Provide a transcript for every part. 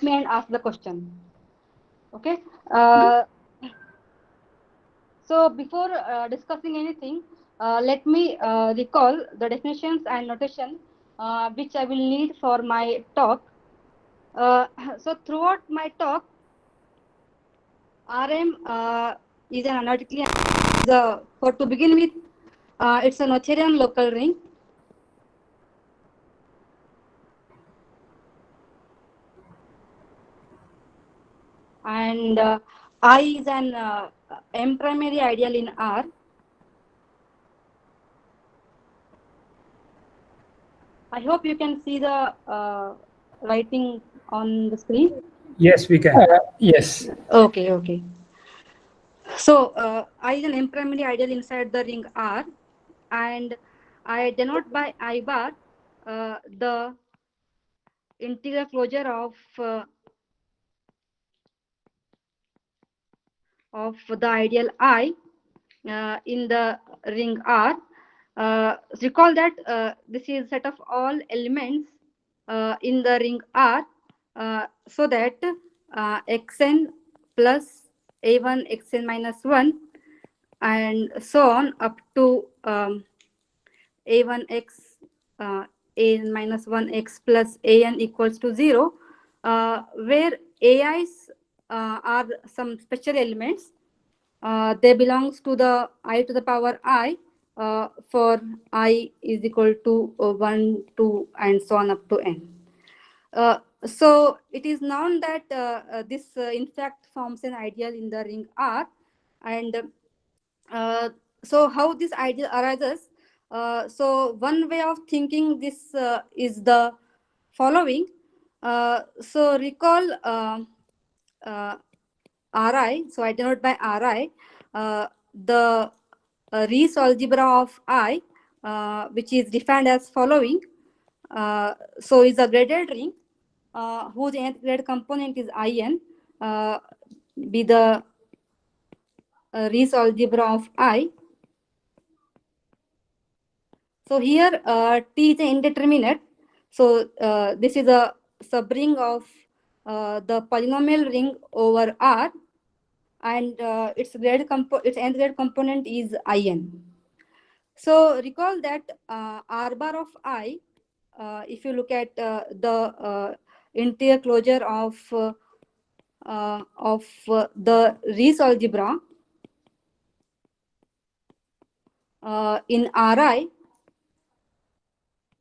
me and ask the question. Okay. Uh, so before discussing anything, let me recall the definitions and notation which I will need for my talk. So throughout my talk, RM is an analytically for to begin with, it's a Noetherian local ring. And I is an M primary ideal in R. I hope you can see the writing on the screen. Yes, we can. Yes. Okay, okay. So I is an M primary ideal inside the ring R, and I denote by I bar the integral closure of the ideal I in the ring R. Recall that this is set of all elements in the ring R, so that xn plus a1 xn minus 1 and so on up to a1x an minus 1x plus an equals to 0, where ai's are some special elements. They belongs to the I to the power I for I is equal to 1, 2, and so on up to n. So it is known that this in fact forms an ideal in the ring R. And so how this ideal arises? So one way of thinking this is the following. So recall uh, Ri, so I denote by Ri, the Rees algebra of I, which is defined as following. So is a graded ring whose nth grade component is In, be the Rees algebra of I. So here T is an indeterminate. So this is a subring of the polynomial ring over R, and its nth grade component is In. So recall that R bar of I, if you look at the interior closure of the Rees algebra in Ri,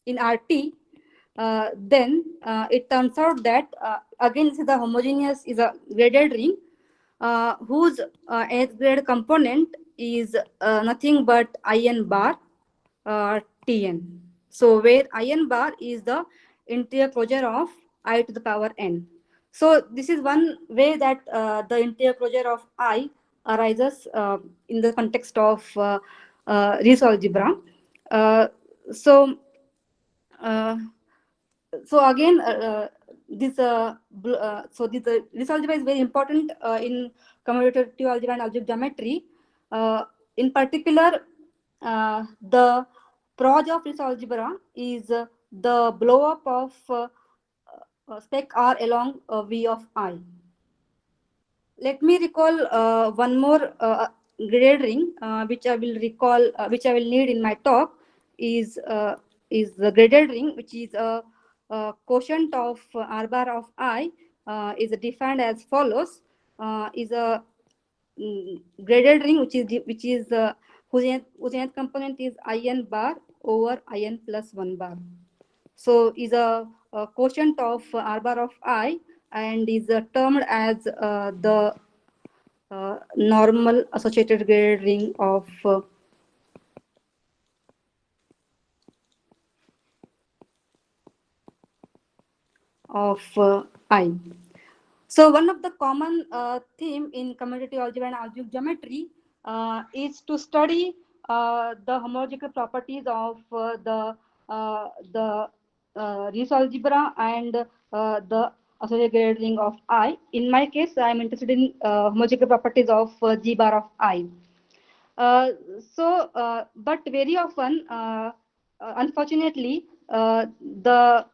in RT, then it turns out that again this is a homogeneous, is a graded ring whose nth grade component is nothing but In bar Tn. So where In bar is the interior closure of I to the power n. So this is one way that the interior closure of I arises in the context of Rees algebra. So uh, so again, this algebra is very important in commutative algebra and algebraic geometry. In particular, the proj of this algebra is the blow up of spec R along V of I. Let me recall one more graded ring, which I will recall, which I will need in my talk, is the graded ring, which is a quotient of R bar of I, is defined as follows. Is a graded ring which is whose nth component is In bar over In plus 1 bar. So is a quotient of R bar of I, and is termed as the normal associated graded ring of I. So one of the common theme in commutative algebra and algebraic geometry is to study the homological properties of the Rees algebra and the associated graded ring of I. In my case, I am interested in homological properties of G bar of I. Uh, but very often, unfortunately, the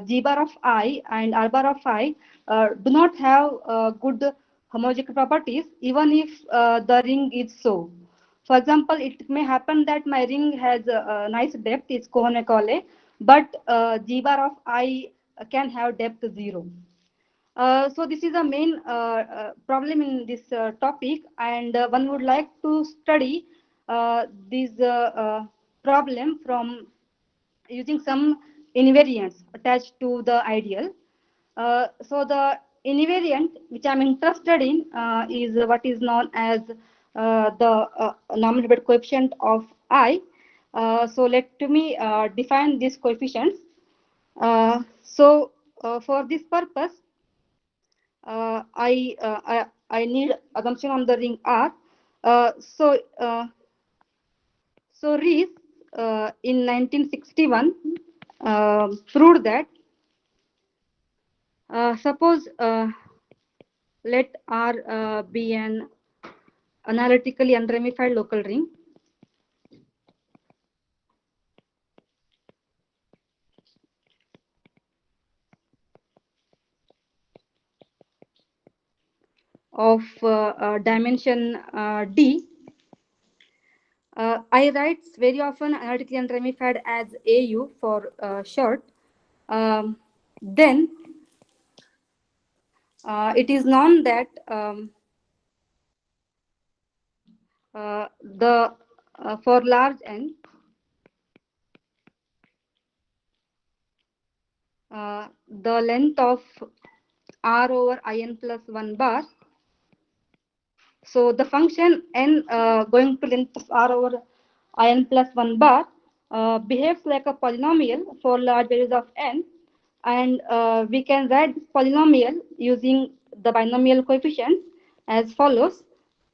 G bar of I and R bar of I do not have good homological properties, even if the ring is so. For example, it may happen that my ring has a nice depth, it's Kohn-Colle, but G bar of I can have depth 0. So this is a main problem in this topic, and one would like to study this problem from using some invariants attached to the ideal. So the invariant which I'm interested in is what is known as the nominal Hilbert coefficient of I. So let me define these coefficients. For this purpose, I need assumption on the ring R. Uh, so uh, so Rees in 1961 proved that suppose let R be an analytically unramified local ring. Of dimension D. I write very often analytically unramified as AU for short. Then it is known that the for large n, the length of R over In plus 1 bar. So the function n going to length of R over In plus 1 bar behaves like a polynomial for large values of n, and we can write this polynomial using the binomial coefficient as follows: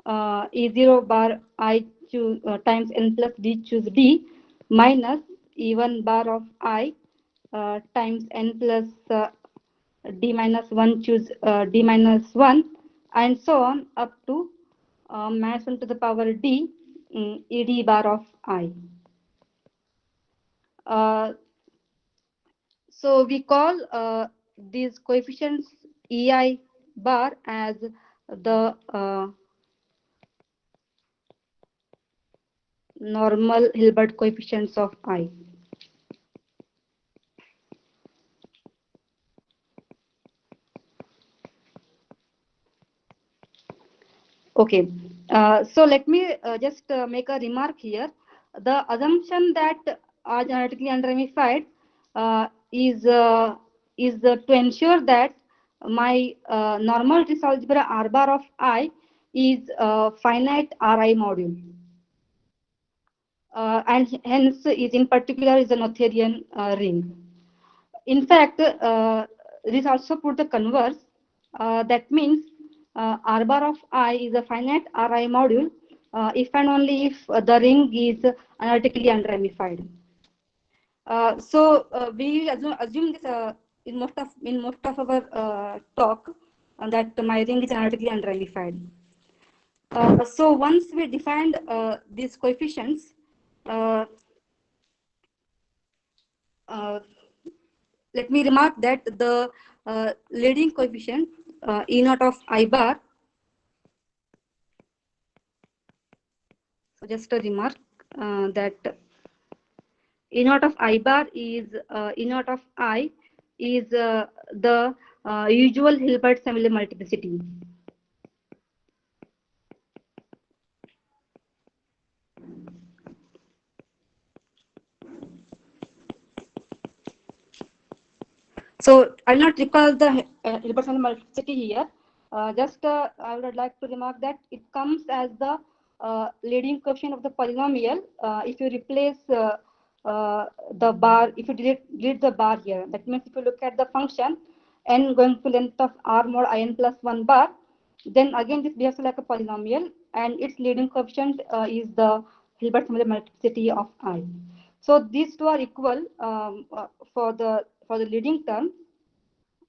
E0 bar I choose times n plus d choose d minus E1 bar of I times n plus d minus 1 choose d minus 1, and so on up to minus 1 to the power d ed bar of I. Uh, so we call these coefficients ei bar as the normal Hilbert coefficients of I. Okay, so let me just make a remark here. The assumption that are genetically unramified is to ensure that my normal matrix algebra R bar of I is finite Ri module, and hence is in particular is a Noetherian ring. In fact, this also put the converse. That means R bar of I is a finite Ri module if and only if the ring is analytically unramified. So we assume this in most of our talk that my ring is analytically unramified. So once we defined these coefficients, uh, uh, let me remark that the leading coefficient E naught of I bar. So just a remark that E naught of I bar is E naught of I is the usual Hilbert similar multiplicity. So I'll not recall the Hilbert multiplicity here. Just I would like to remark that it comes as the leading coefficient of the polynomial. If you replace the bar, if you delete the bar here, that means if you look at the function n going to length of R mod In plus 1 bar, then again this behaves like a polynomial, and its leading coefficient is the Hilbert multiplicity of I. So these two are equal for the leading term,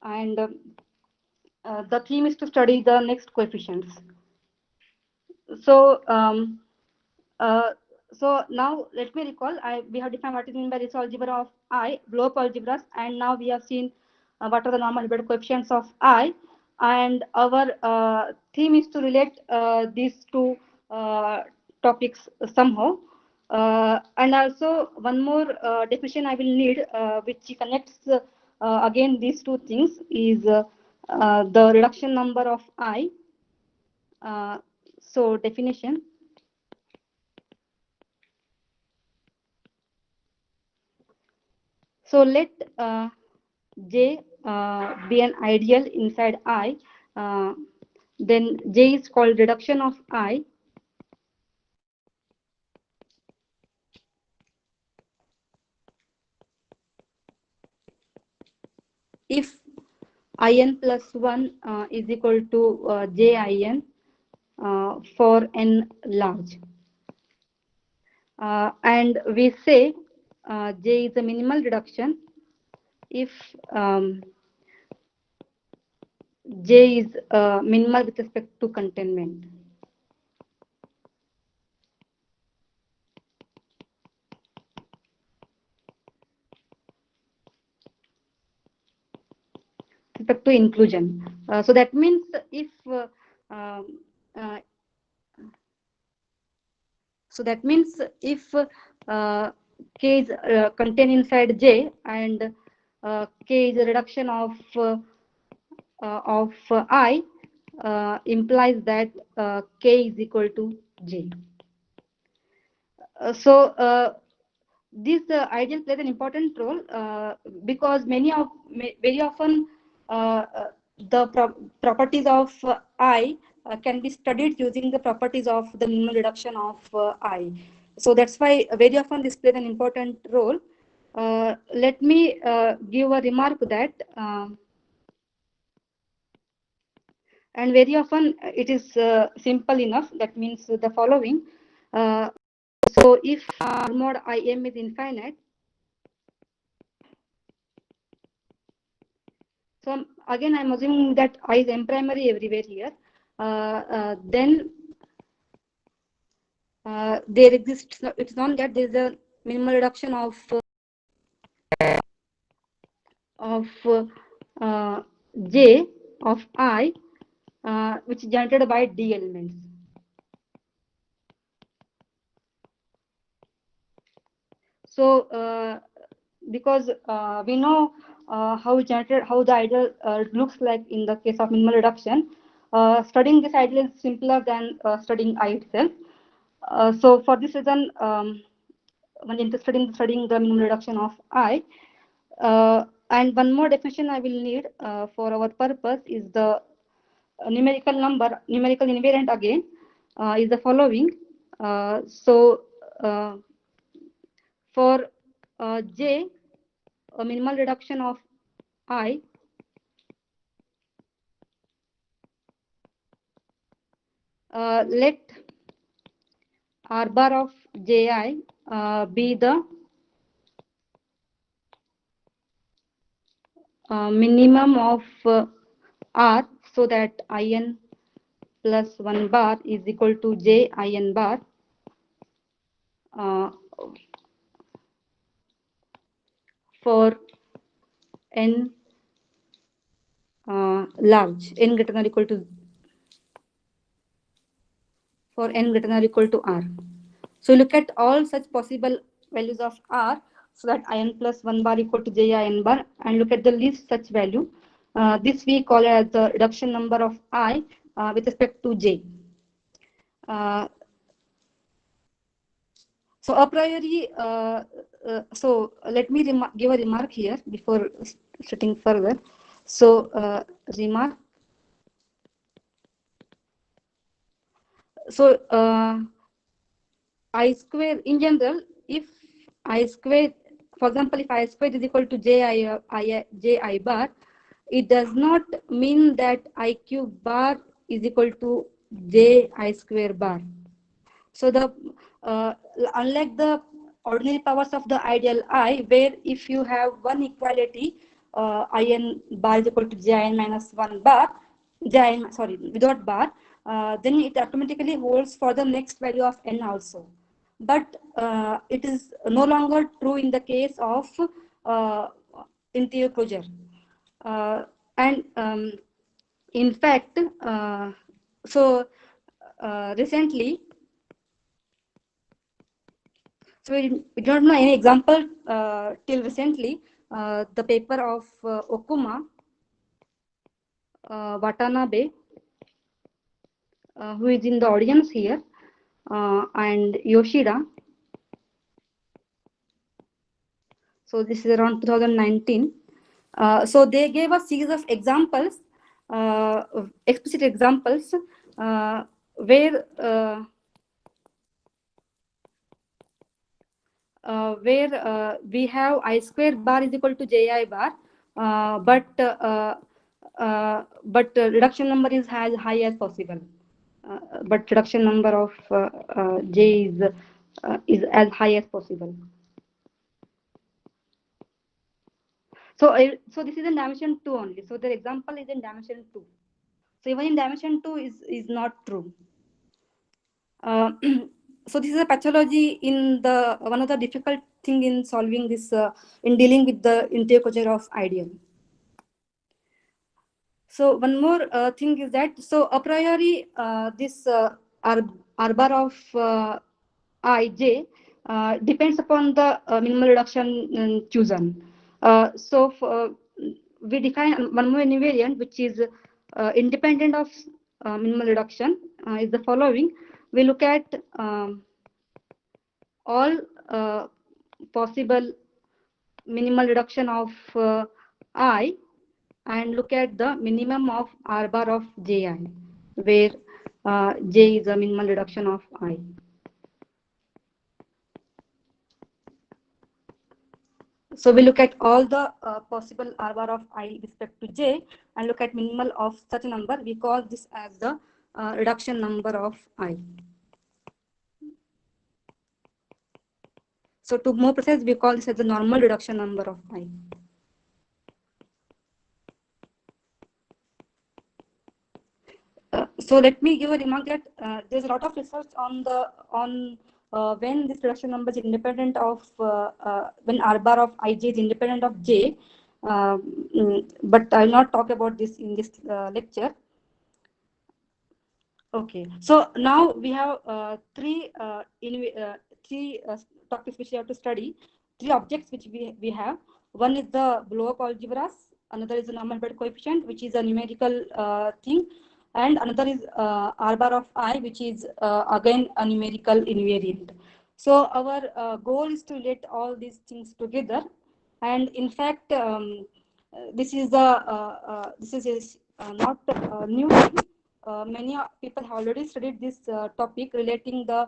and the theme is to study the next coefficients. So uh, So now let me recall. We have defined what is meant by this algebra of I, blow-up algebras, and now we have seen what are the normal Hilbert coefficients of I, and our theme is to relate these two topics somehow. And also one more definition I will need, which connects again these two things, is the reduction number of I. So definition. So let J be an ideal inside I, uh, then J is called reduction of I. If In plus 1 is equal to Jin for n large. And we say J is a minimal reduction if J is minimal with respect to containment. Respect to inclusion. So that means if um, uh, so that means if K is contained inside J and K is a reduction of I, implies that K is equal to J. So this ideal plays an important role because very often the properties of I can be studied using the properties of the minimal reduction of I. So that's why very often this plays an important role. Let me give a remark that and very often it is simple enough. That means the following. So if R mod Im is infinite, so again I'm assuming that I is m primary everywhere here. Then there exists, it's not that there is a minimal reduction of J of I, which is generated by D elements. So because we know how the ideal looks like in the case of minimal reduction, studying this ideal is simpler than studying I itself. So for this reason, when interested in studying the minimal reduction of I, and one more definition I will need for our purpose is the numerical invariant again, is the following. So for J, a minimal reduction of I let R bar of Ji be the minimum of R, so that In plus 1 bar is equal to J In bar for n large, n greater than or equal to, for n greater than or equal to R. So look at all such possible values of R, so that In plus 1 bar equal to J In bar, and look at the least such value. This we call as the reduction number of I with respect to J. So a priori, so let me give a remark here before starting further. So remark. So I square in general, if I square, for example, if I square is equal to Ji bar, it does not mean that I cube bar is equal to Ji square bar. So the unlike the ordinary powers of the ideal I, where if you have one equality, In bar is equal to Jin minus 1 bar, without bar, then it automatically holds for the next value of n also. but it is no longer true in the case of interior closure. And in fact, recently, so we don't know any example till recently. The paper of Okuma Watanabe, who is in the audience here, and Yoshida. So this is around 2019. So they gave a series of examples, explicit examples, where we have I square bar is equal to ji bar, but reduction number is as high as possible. But reduction number of j is as high as possible. So this is in dimension 2 only. So the example is in dimension 2. So even in dimension 2 is not true. So this is a pathology in the one of the difficult thing in solving this in dealing with the interior closure of ideal. So one more thing is that a priori this R bar of ij depends upon the minimal reduction chosen. We define one more invariant which is independent of minimal reduction is the following. We look at all possible minimal reduction of I and look at the minimum of R bar of ji, where j is a minimal reduction of I. So we look at all the possible R bar of I with respect to j and look at minimal of such a number. We call this as the reduction number of I. So to more precise, we call this as the normal reduction number of I. So let me give a remark that there's a lot of research on when this reduction number is independent of when R bar of ij is independent of j, but I'll not talk about this in this lecture. Okay, so now we have three topics which we have to study, three objects which we have. One is the blow-up algebras, another is the normal Hilbert coefficient, which is a numerical thing, and another is R bar of I, which is again a numerical invariant. So our goal is to relate all these things together, and in fact, this is not a new thing. Many people have already studied this topic relating the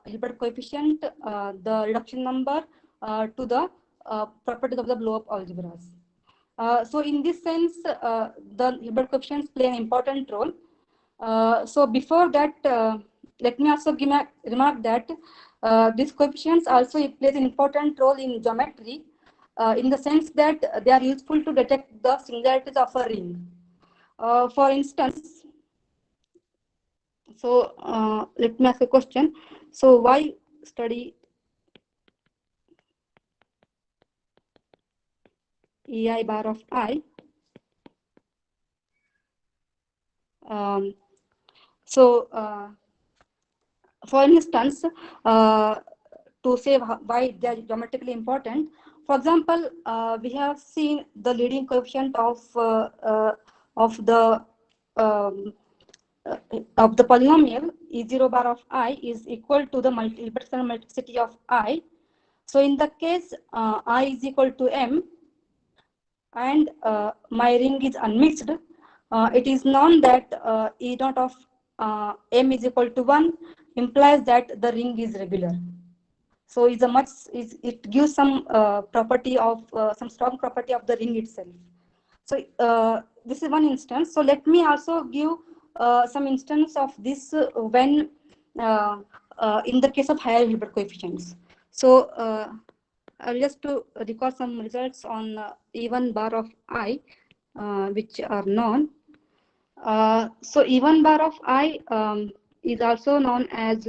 Hilbert coefficient, the reduction number to the properties of the blow-up algebras. So in this sense, the Hilbert coefficients play an important role. So before that, let me also give a remark that these coefficients also plays an important role in geometry, in the sense that they are useful to detect the singularities of a ring. For instance, so let me ask a question. So why study EI bar of I? For instance, to say why they are geometrically important, for example, we have seen the leading coefficient of the polynomial E0 bar of I is equal to the Hilbert multiplicity of I. So in the case I is equal to M and my ring is unmixed, it is known that E naught of M is equal to 1 implies that the ring is regular. So it gives some property of some strong property of the ring itself. So this is one instance. So let me also give some instance of this when in the case of higher Hilbert coefficients. So just to recall some results on E1 bar of I, which are known. So E1 bar of I is also known as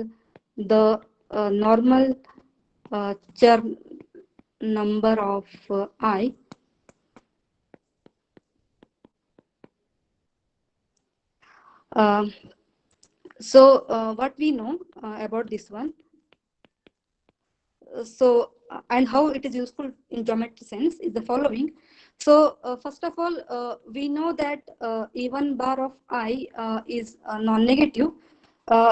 the normal Chern number of I. Um, what we know about this one, and how it is useful in geometry sense is the following. So first of all, we know that even bar of I is non-negative.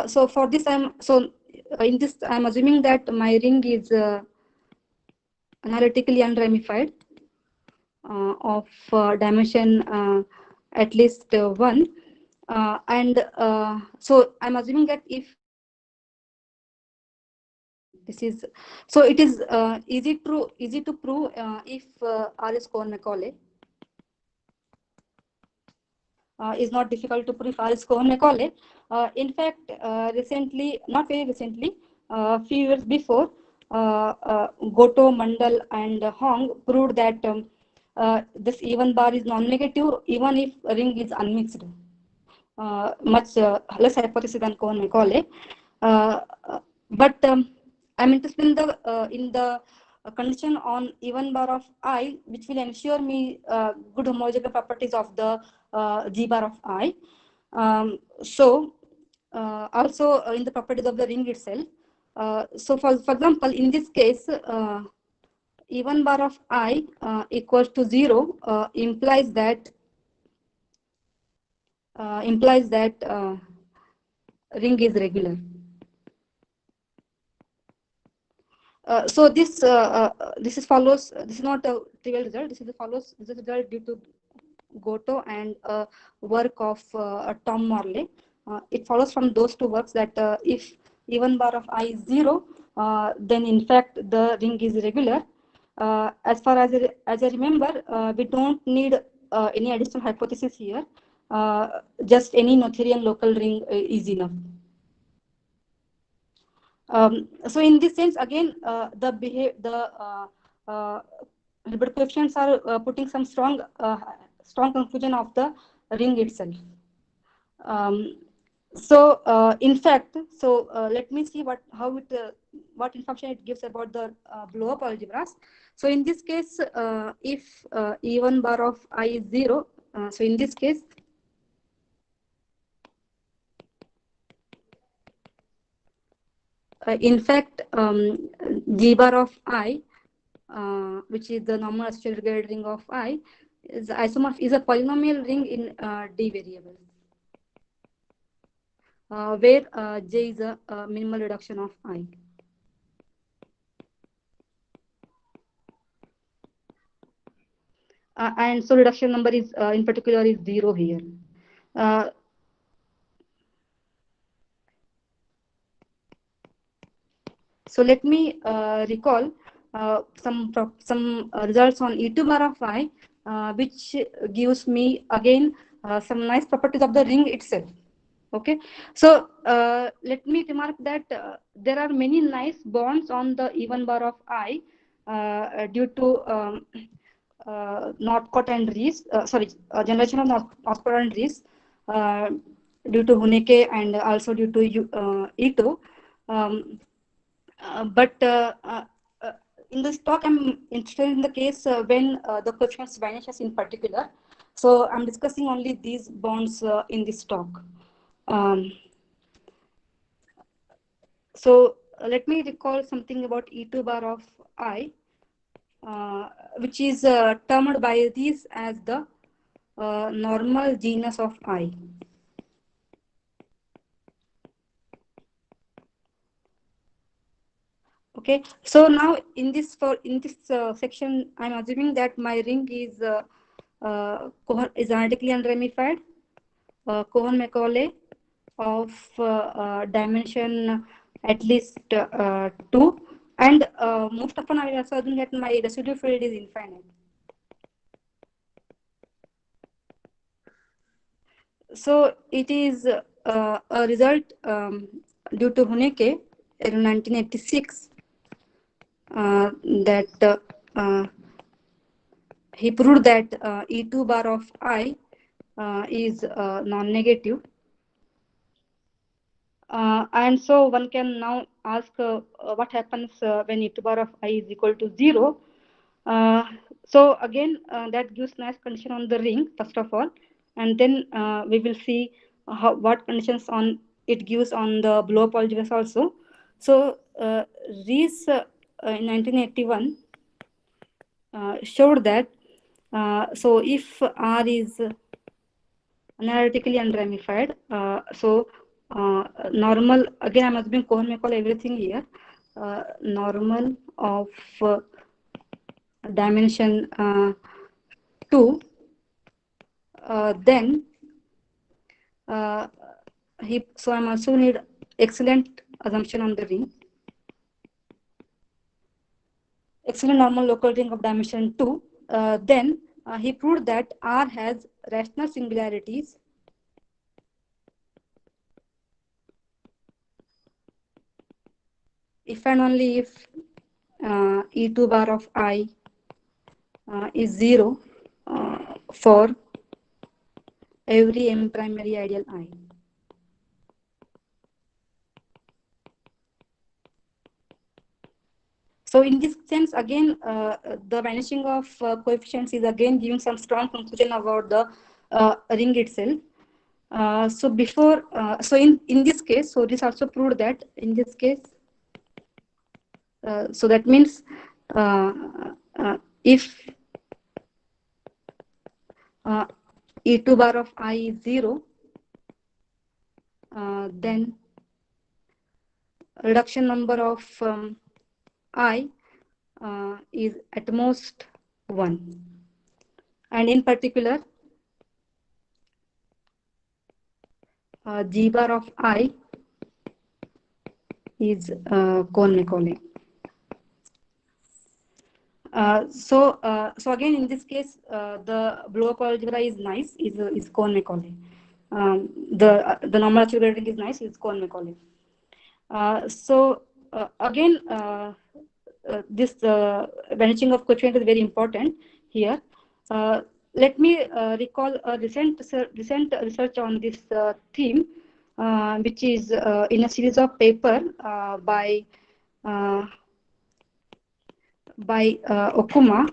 So for this in this I'm assuming that my ring is analytically unramified of dimension at least 1, and so I'm assuming that if this is, so it is easy to prove if R is Cohen-Macaulay. Is not difficult to prove R is Cohen-Macaulay. In fact, recently, not very recently, a few years before, Goto, Mandal, and Hong proved that this even bar is non-negative even if ring is unmixed. Much less hypothesis than Cohen-Macaulay. Uh, but I'm interested in the condition on even bar of I, which will ensure me good homological properties of the G bar of I. Also in the properties of the ring itself. So for example, in this case, even bar of I equals to 0 implies that ring is regular. This is follows. This is not a trivial result. This is follows. This is a result due to Goto and work of Tom Morley. It follows from those two works that if even bar of I is 0, then in fact the ring is regular. As far as I remember, we don't need any additional hypothesis here. Just any Noetherian local ring is enough. So in this sense, again, the Hilbert coefficients are putting some strong conclusion of the ring itself. In fact, let me see what information it gives about the blow-up algebras. So in this case, if E1 bar of I is 0, so in this case, in fact, G bar of I, which is the normal associated graded ring of I, is a polynomial ring in D variables, where J is a minimal reduction of I. And so reduction number is in particular is 0 here. So let me recall some results on E2 bar of I, which gives me again some nice properties of the ring itself. Okay, so let me remark that there are many nice bonds on the even bar of I due to Northcott and Rees, generation of Northcott and Rees, due to Huneke and also due to Ito. But in this talk, I'm interested in the case when the coefficients vanishes in particular. So I'm discussing only these bonds in this talk. Let me recall something about E2 bar of I, which is termed by these as the normal genus of I. Okay, so now in this section, I'm assuming that my ring is analytically unramified, Cohen-Macaulay of dimension at least 2, and most often I will also assume that my residue field is infinite. So it is a result due to Huneke in 1986 that he proved that E2 bar of I is non-negative. And so one can now ask what happens when e to bar of I is equal to 0. So again, that gives nice condition on the ring, first of all, and then we will see what conditions on it gives on the blow-up algebras also. So Rees in 1981 showed that so if R is analytically unramified, so normal, again I'm assuming Cohen-Macaulay everything here, normal of dimension 2, then so I'm also need excellent assumption on the ring, excellent normal local ring of dimension 2. Then he proved that R has rational singularities if and only if E2 bar of I is 0 for every M primary ideal I. So in this sense, again, the vanishing of coefficients is again giving some strong conclusion about the ring itself. So before, so in this case, so this also proved that in this case, so that means if E2 bar of I is 0, then reduction number of I is at most 1. And in particular, G bar of I is Cohen-Macaulay. So again, in this case, the blow-up algebra is nice, is Cohen-Macaulay. The normal algebra ring is nice, is Cohen-Macaulay. So again, this vanishing of coefficient is very important here. Let me recall a recent research on this theme, which is in a series of paper by Okuma,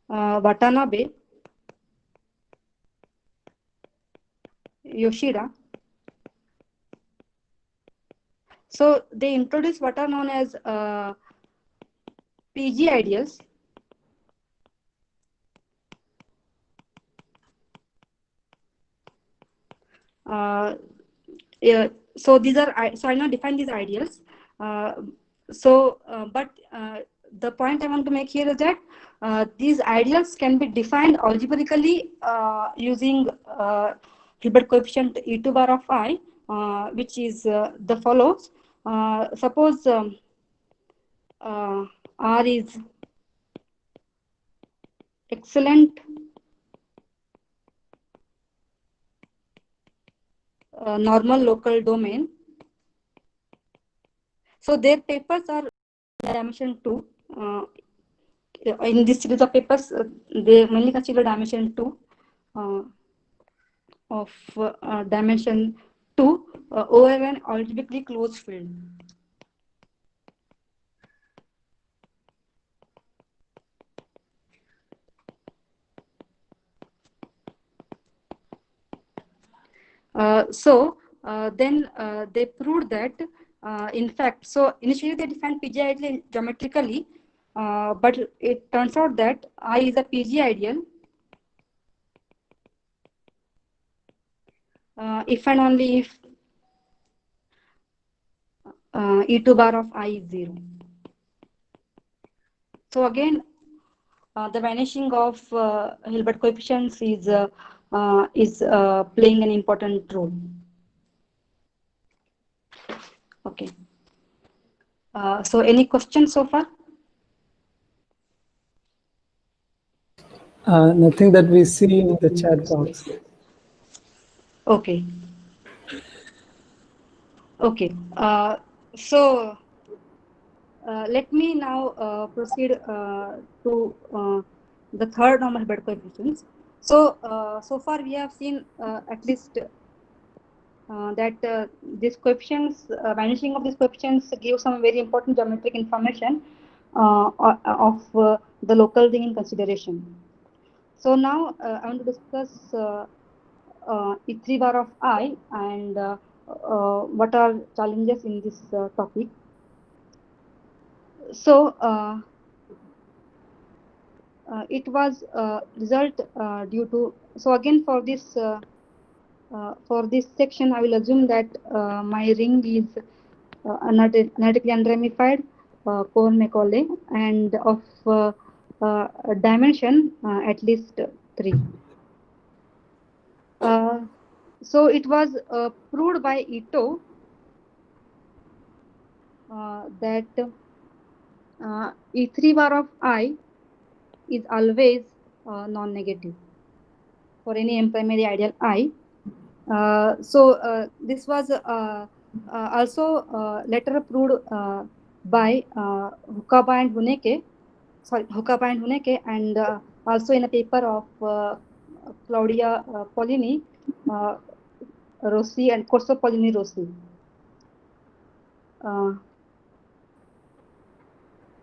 Watanabe, Yoshida. So they introduced what are known as PG ideals. Yeah, so these are, so I now define these ideals. But the point I want to make here is that these ideals can be defined algebraically using Hilbert coefficient E2 bar of I, which is the follows. Suppose R is excellent normal local domain. So their papers are dimension 2. In this series of papers, they mainly consider dimension 2 of dimension 2 over an algebraically closed field. Then they proved that in fact, so initially they defined PG ideal geometrically, but it turns out that I is a PG ideal if and only if E2 bar of I is 0. So again, the vanishing of Hilbert coefficients is playing an important role. Okay. So any questions so far? Nothing that we see in the chat box. Okay. Okay. So let me now proceed to the third normal Hilbert coefficients. So, so far we have seen at least that these coefficients, vanishing of these coefficients give some very important geometric information of the local ring in consideration. So now I want to discuss E3 bar of I and what are challenges in this topic. So it was result due to, so again for this section I will assume that my ring is analytically unramified Cohen-Macaulay and of dimension at least 3. So it was proved by Ito that E3 bar of I is always non-negative for any M primary ideal I. So this was also later proved by Hukaba and Huneke, and also in a paper of Claudia Pollini, Rossi, and Corso Pollini Rossi.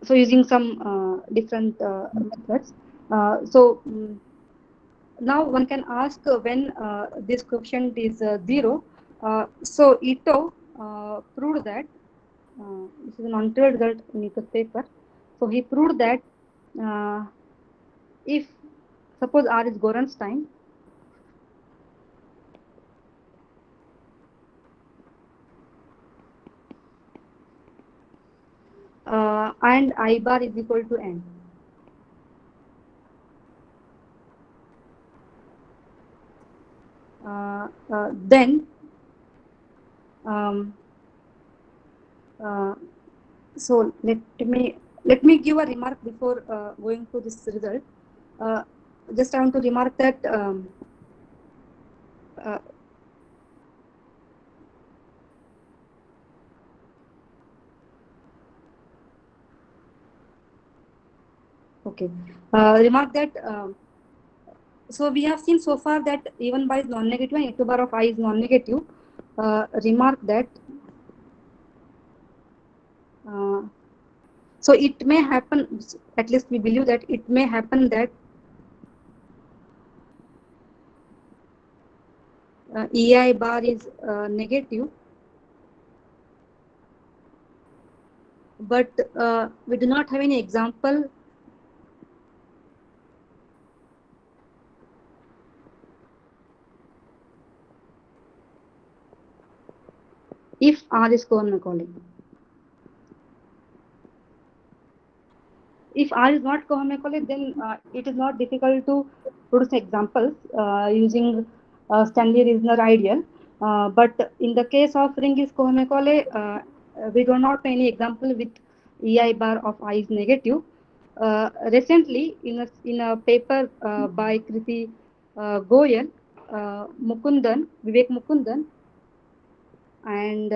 So using some different methods. Now one can ask when this coefficient is 0. So Ito proved that this is an untold result in Ito's paper. So he proved that if suppose R is Gorenstein, and I bar is equal to n. Then so let me give a remark before going to this result. Just I want to remark that okay, remark that so we have seen so far that even by is non-negative and E2 bar of I is non-negative. Remark that so it may happen, at least we believe that it may happen that EI bar is negative, but we do not have any example if R is Cohen-Macaulay. If R is not Cohen-Macaulay, then it is not difficult to produce examples using Stanley Reasoner ideal. But in the case of ring is Cohen-Macaulay, we do not know any example with EI bar of I is negative. Recently, in a paper by Kriti Goyal, Vivek Mukundan, and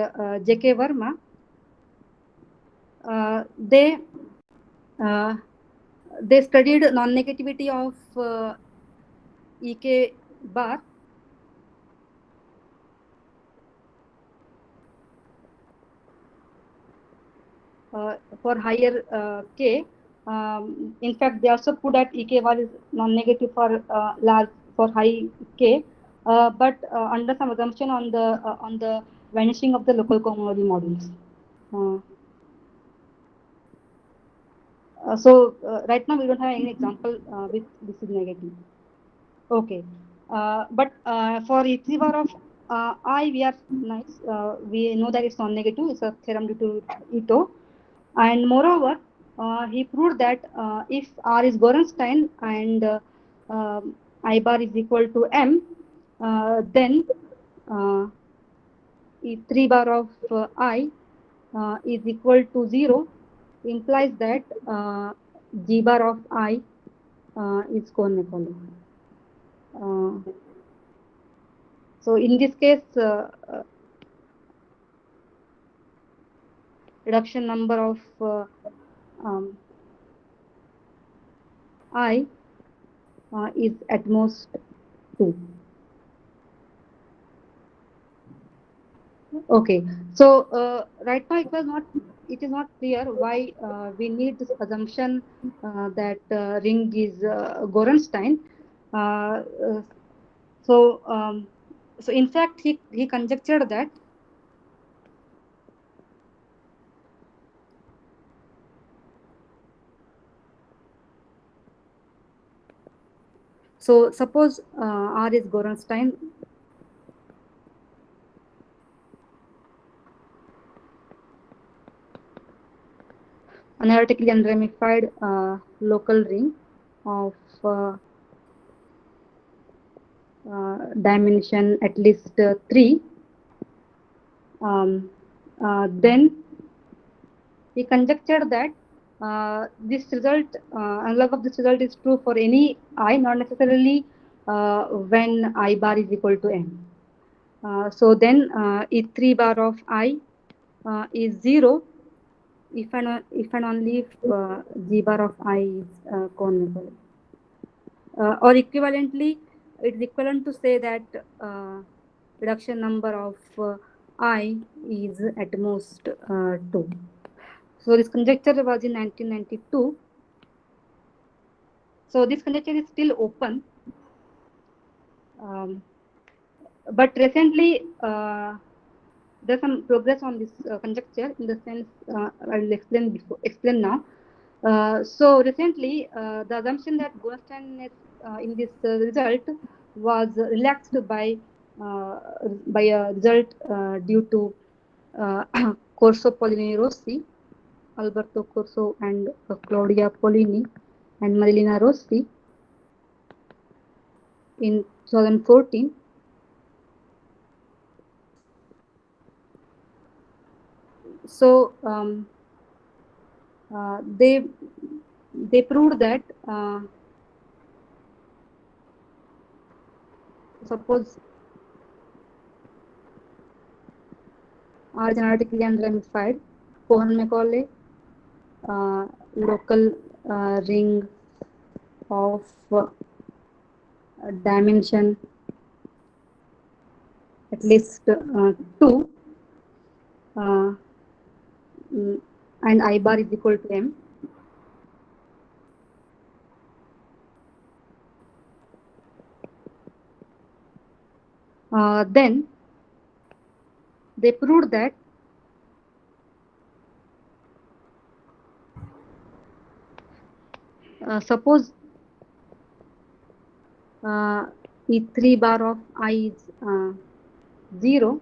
J.K. Verma, they studied non-negativity of EK bar for higher K. In fact, they also put that EK bar is non-negative for large for high K, but under some assumption on the vanishing of the local cohomology models. So right now we don't have any example with this is negative. Okay, but for E3 bar of I, we are nice. We know that it's non-negative. It's a theorem due to Ito, and moreover, he proved that if R is Gorenstein and I bar is equal to M, then E3 bar of I is equal to 0, implies that G bar of I is Cohen-Macaulay. So in this case, reduction number of I is at most 2. Okay, so right now it is not clear why we need this assumption that ring is Gorenstein. Uh, uh, so so in fact he conjectured that so suppose R is Gorenstein. Analytically unramified local ring of dimension at least 3, then he conjectured that this result, analog of this result is true for any I, not necessarily when I bar is equal to m. So then E3 bar of I is 0 if and only if G bar of I is conical. Or equivalently, it is equivalent to say that reduction number of I is at most 2. So this conjecture was in 1992. So this conjecture is still open. But recently, there's some progress on this conjecture in the sense I will explain now. So recently, the assumption that Gorenstein in this result was relaxed by a result due to Corso Pollini Rossi, Alberto Corso and Claudia Pollini and Marilina Rossi in 2014. So they proved that suppose R is analytically unramified, Cohen-Macaulay local ring of dimension at least 2 uh, and I bar is equal to m. Then they proved that suppose E3 bar of I is 0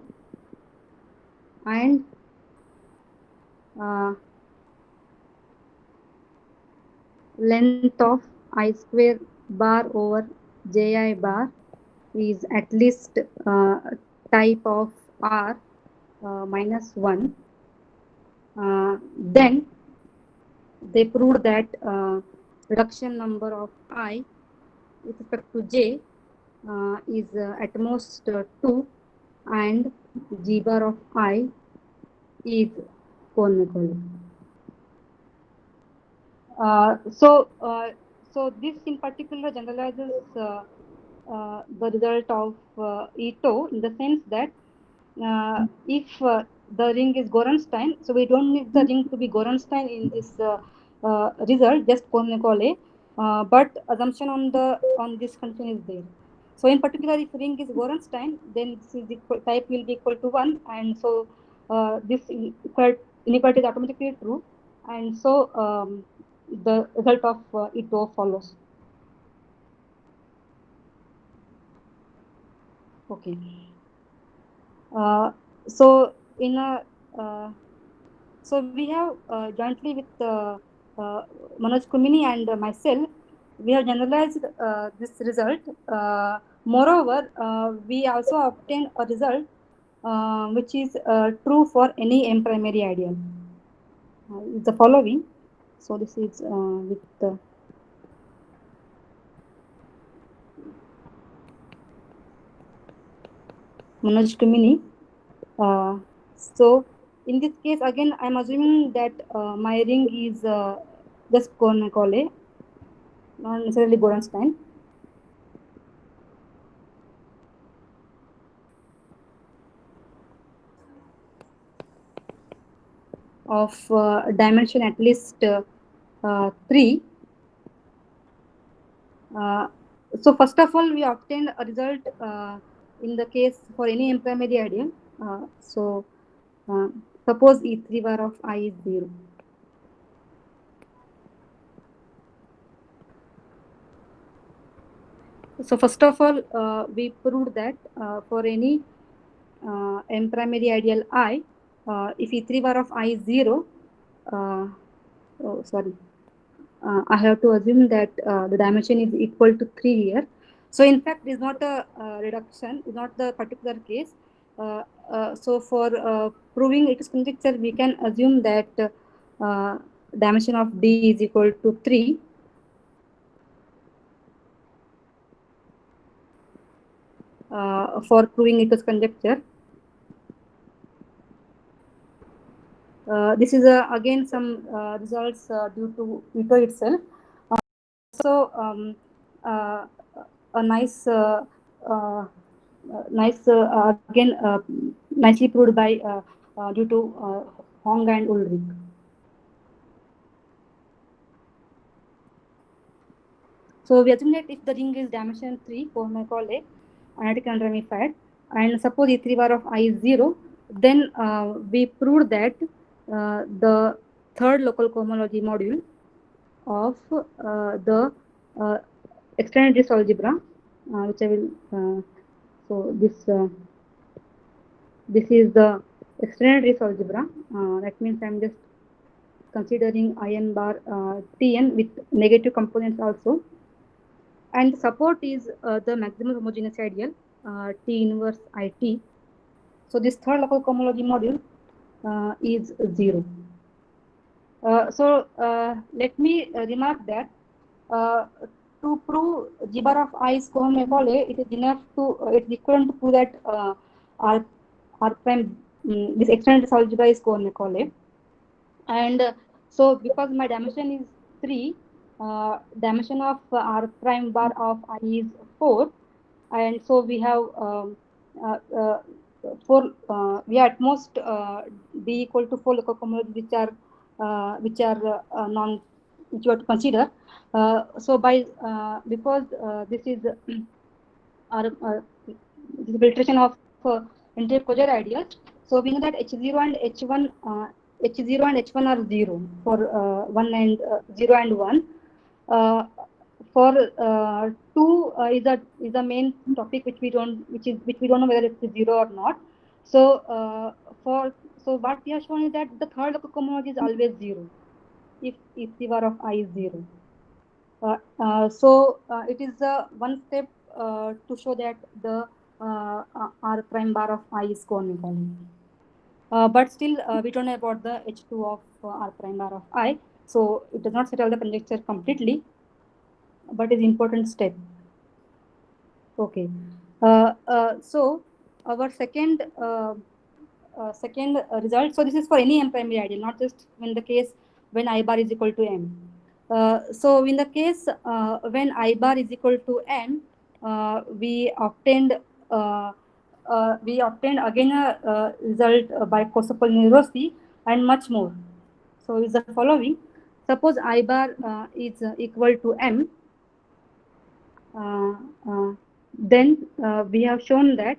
and length of I square bar over ji bar is at least type of R minus 1, then they proved that reduction number of I with respect to j is at most 2 and g bar of I is Cohen-Macaulay. So this in particular generalizes the result of Ito in the sense that if the ring is Gorenstein, so we don't need the ring to be Gorenstein in this result, just Cohen-Macaulay, but assumption on this condition is there. So in particular, if ring is Gorenstein, then this is type will be equal to 1, and so this inequality is automatically true, and so the result of Ito follows. Okay. So in a so we have jointly with Manoj Kumini and myself, we have generalized this result. Moreover, we also obtained a result which is true for any M primary ideal. The following. So this is with Manoj Kumini. So in this case, again, I'm assuming that my ring is just Cohen-Macaulay, not necessarily Gorenstein. of dimension at least 3. So first of all, we obtained a result in the case for any M primary ideal. So suppose E3 bar of I is 0. So first of all, we proved that for any M primary ideal I, if E3 bar of I is 0, oh sorry, I have to assume that the dimension is equal to 3 here. So in fact, it's not a reduction, it's not the particular case. So for proving its conjecture, we can assume that dimension of D is equal to 3. For proving its conjecture. This is again some results due to Ito itself. So a nice, again nicely proved by due to Hong and Ulrich. So we assume that if the ring is dimension 3, Cohen-Macaulay, analytic and ramified, and suppose E3 bar of I is 0, then we proved that the third local cohomology module of the extended disk algebra, which I will, so this is the extended disk algebra. That means I'm just considering IN bar Tn with negative components also. And support is the maximum homogeneous ideal T inverse IT. So this third local cohomology module is 0. So let me remark that to prove G bar of I is Cohen-Macaulay, it is enough to it's equivalent to prove that R prime this extended algebra is Cohen-Macaulay. And so because my dimension is 3, dimension of R prime bar of I is 4, and so we have we are at most D equal to 4 local cohomologies which are non which you have to consider. So by because this is our this filtration of interior closure ideals. So we know that H0 and H1 H0 and H1 are 0 for 1 and 0 and 1. For 2 is the main topic which we don't know whether it's 0 or not. So so what we have shown is that the third local cohomology is always 0 if the bar of I is 0. So it is one step to show that the R prime bar of I is Cohen-Macaulay. But still, we don't know about the H2 of R prime bar of I. So it does not settle the conjecture completely, but is important step. Okay. So our second result. So this is for any M primary ideal, not just when the case when I bar is equal to M. So in the case when I bar is equal to M, we obtained again a result by Kosopoly-Rossi and much more. So is the following: suppose I bar is equal to M, then we have shown that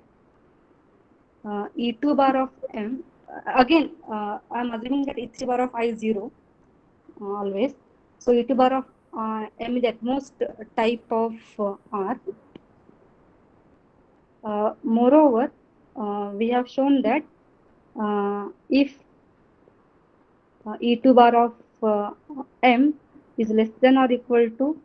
E2 bar of M, again I'm assuming that E3 bar of I is 0 always. So E2 bar of M is at most type of R. Moreover, we have shown that if E2 bar of M is less than or equal to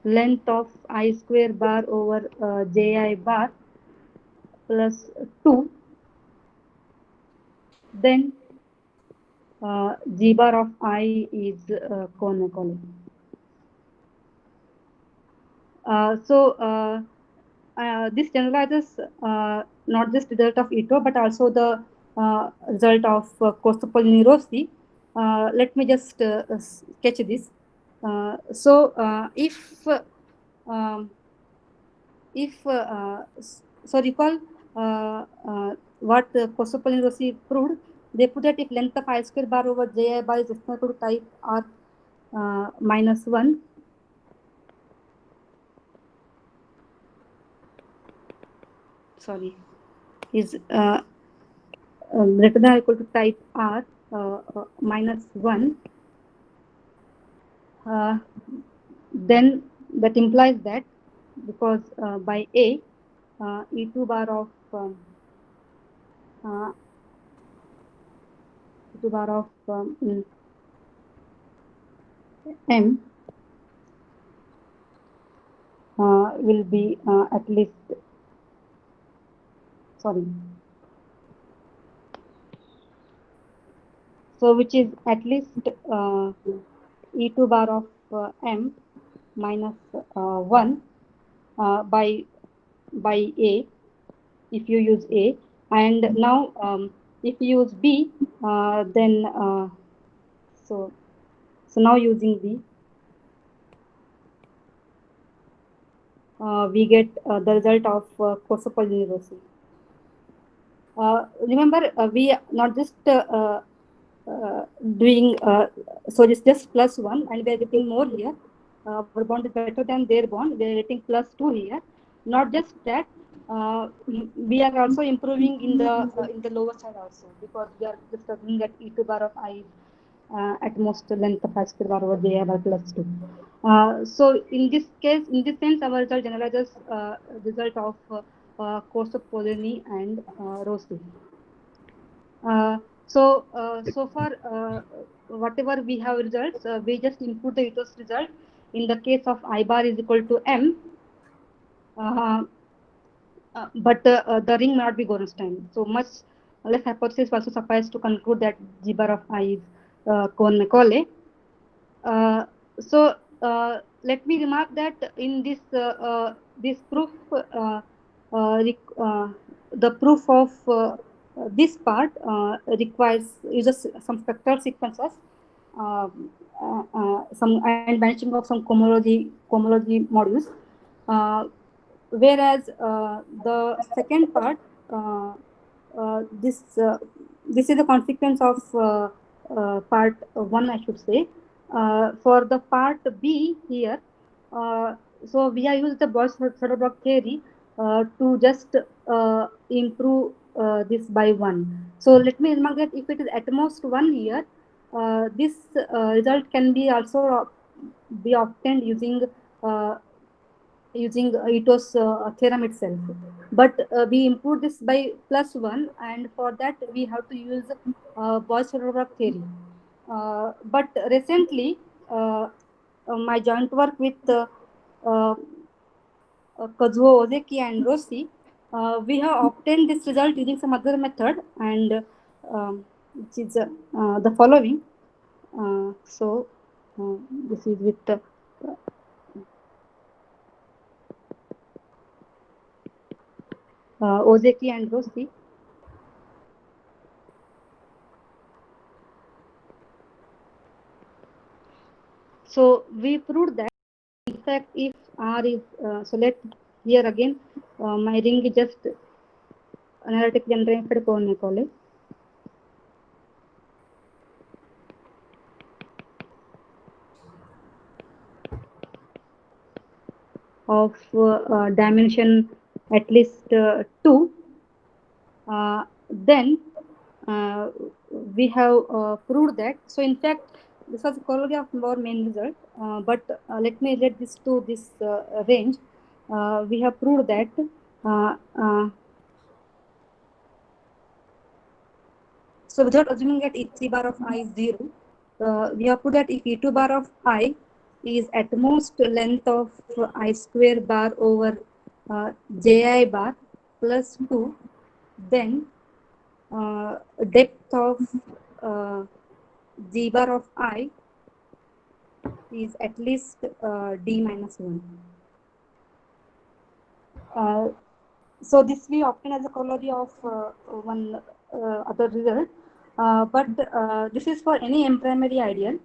length of I square bar over Ji bar plus 2, then G bar of I is Cohen-Macaulay. So this generalizes not just result of Ito but also the result of Kosopoly-Rossi. Let me just sketch this. So if so recall what Kosopal and Rossi proved, they proved that if length of I square bar over Ji bar is equal to type R minus 1, sorry, is greater than or equal to type R minus 1, then that implies that because by A, E2 bar of E2 bar of M will be at least, sorry, so which is at least E2 bar of M minus 1 by A, if you use A, and now if you use B, then so now using B, we get the result of Kosopal Rossi. Remember, we not just doing so it's just plus 1 and we are getting more here. Our bond is better than their bond. We are getting plus 2 here. Not just that, we are also improving in the lower side also, because we are just looking at E2 bar of I at most length of I square bar over J bar plus 2. So in this case, in this sense, our result generalizes result of Kosopolny and Rossi. So far, whatever we have results, we just input the Ethos result. In the case of I bar is equal to M, but the ring may not be Gorenstein. So much less hypothesis also suffice to conclude that G bar of I is Cohen-Macaulay. So let me remark that in this this proof, the proof of this part uses some spectral sequences, some and branching of some cohomology modules, whereas the second part, this is a consequence of part 1, I should say. For the part B here, so we have used the Boyce-Soderberg theory to just improve this by 1. So let me remark that if it is at most 1 here, this result can be also be obtained using Ito's theorem itself. But we improve this by plus 1, and for that we have to use Boyce-Soderberg theory. But recently, my joint work with Kazuo Ozeki and Rossi, we have obtained this result using some other method, and which is the following. So this is with Ozeki and Rossi. So we proved that, in fact, if R is, so let here again, my ring is just analytic generated Cohen-Macaulay. Of dimension at least 2, then we have proved that. So in fact, this was a corollary of our main result, but let me let this to this range. We have proved that so without assuming that E3 bar of I is 0, we have proved that if E2 bar of I is at most length of I square bar over Ji bar plus 2, then depth of G bar of I is at least D minus 1. So this we obtain as a corollary of one other result, but this is for any M primary ideal,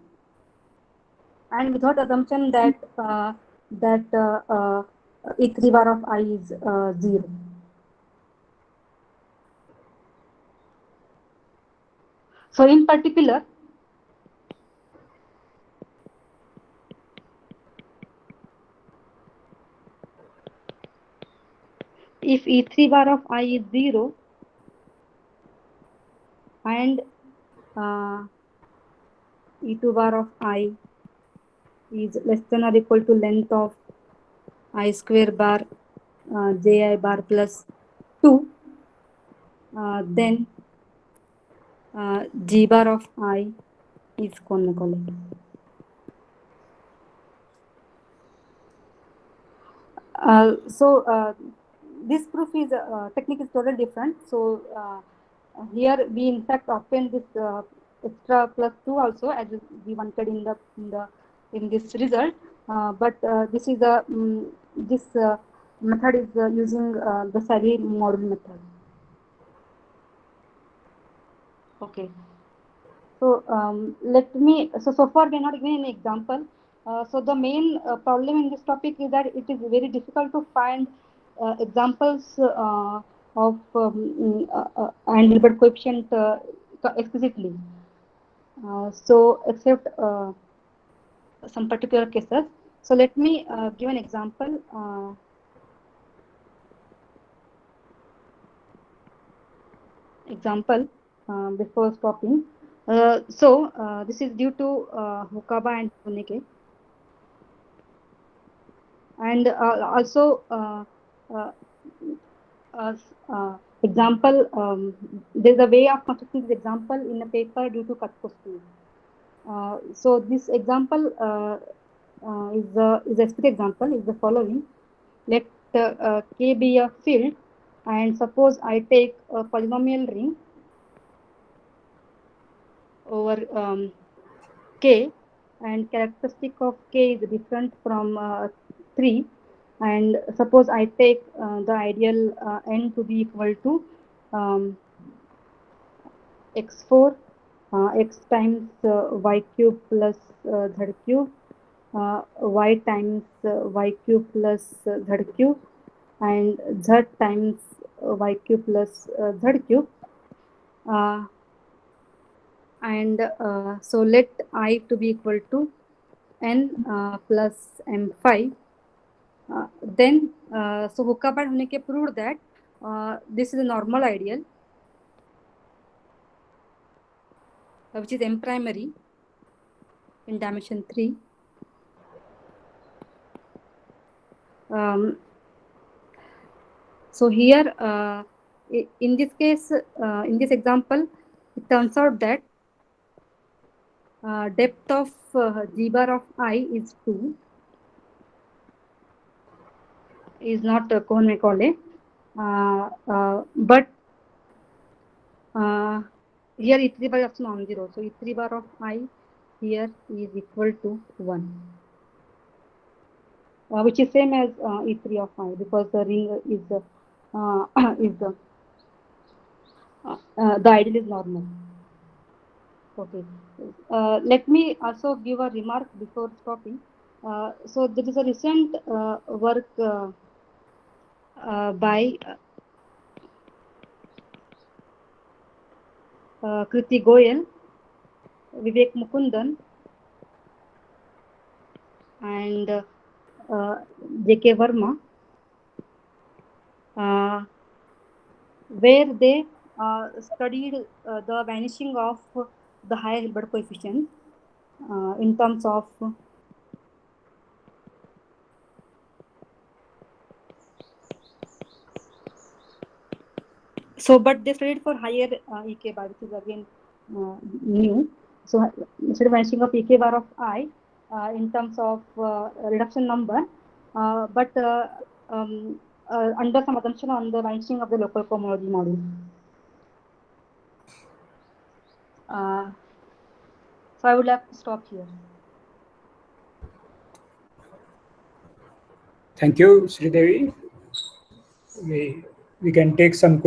and without assumption that E3 bar of I is 0. So in particular, if E3 bar of I is 0 and E2 bar of I is less than or equal to length of I square bar Ji bar plus 2, then G bar of I is conical. So this proof is technique is totally different. So here we in fact obtain this extra plus 2 also as we wanted in this result. But this is a this method is using the Sally model method. Okay. So let me. So far we are not giving an example. So the main problem in this topic is that it is very difficult to find examples of and Hilbert coefficient explicitly. So except some particular cases. So let me give an example. Before stopping. This is due to Hokaba and Huneke. And also example, there's a way of constructing this example in a paper due to Katkowski. So this example is a specific example is the following. Let K be a field, and suppose I take a polynomial ring over K, and characteristic of K is different from 3, and suppose I take the ideal n to be equal to x4 x times y cube plus z cube, y times y cube plus z cube, and z times y cube plus z cube. And so let I to be equal to n plus m5. Then so Hokaba and Huneke proved that this is a normal ideal which is m primary in dimension 3. So here in this case, in this example, it turns out that depth of G bar of I is 2, is not Cohen-Macaulay, but here E3 bar is also non-zero. So E3 bar of I here is equal to 1, which is same as E3 of I, because the ring is the ideal is normal. Okay. Let me also give a remark before stopping. So there is a recent work by Kriti Goyal, Vivek Mukundan, and J.K. Verma, where they studied the vanishing of the higher Hilbert coefficient in terms of but they studied for higher EK bar, which is again new. So instead of vanishing of EK bar of I in terms of reduction number, but under some assumption on the vanishing of the local cohomology module. So I would like to stop here. Thank you, Sridevi. We can take some questions.